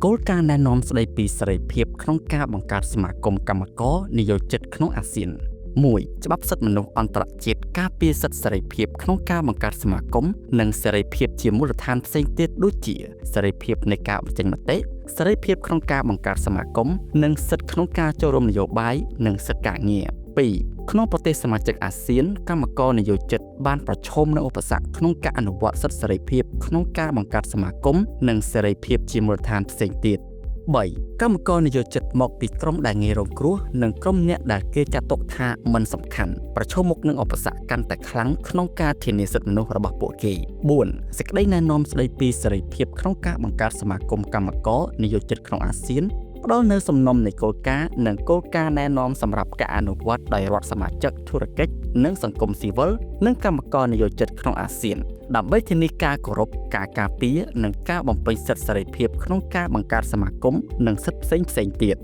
គោលការណ៍ណែនាំស្តីពីសេរីភាពក្នុងការបង្កើតសមាគមកម្មករនិយោជិតក្នុងអាស៊ាន 1. ច្បាប់សិទ្ធិមនុស្សអន្តរជាតិការពារសិទ្ធិសេរីភាពក្នុងការបង្កើតសមាគមនិងសេរីភាពជាមូលដ្ឋានផ្សេងទៀតដូចជាសេរីភាពនៃការបញ្ចេញមតិសេរីភាពក្នុងការបង្កើតសមាគមនិងសិទ្ធិក្នុងការចូលរួមនយោបាយនិងសិទ្ធិការងារ 2. ក្នុងប្រទេសសមាជិកអាស៊ានកម្មករនិយោជិតបានប្រឈមនឹងឧបសគ្គក្នុងការអនុវត្តសិទ្ធិសេរីភាពក្នុងការបង្កើតសមាគមនិងសេរីភាពជាមូលដ្ឋានផ្សេងទៀត 3. កម្មករនិយោជិតមកពីក្រុមដែលងាយរងគ្រោះនិងក្រុមអ្នកដែលគេចាត់ទុកថាមិនសំខាន់ប្រឈមមុខនឹងឧបសគ្គកាន់តែខ្លាំងក្នុងការធានាសិទ្ធិមនុស្សរបស់ពួកគេ 4. សេចក្តីណែនាំស្តីពីសេរីភាពក្នុងការបង្កើតសមាគមកម្មករនិយោជិតក្នុងអាស៊ានផ្ដល់នូវសំណុំនៃគោលការណ៍និងគោលការណ៍ណែនាំសម្រាប់ការអនុវត្តដោយរដ្ឋសមាជិកធុរកិច្ចនិងសង្គមស៊ីវិលនិងកម្មករនិយោជិតក្នុងអាស៊ានដើម្បីធានាការគោរពការការពារនិងការបំពេញសិទ្ធិសេរីភាពក្នុងការបង្កើតសមាគមនិងសិទ្ធិផ្សេងៗទៀត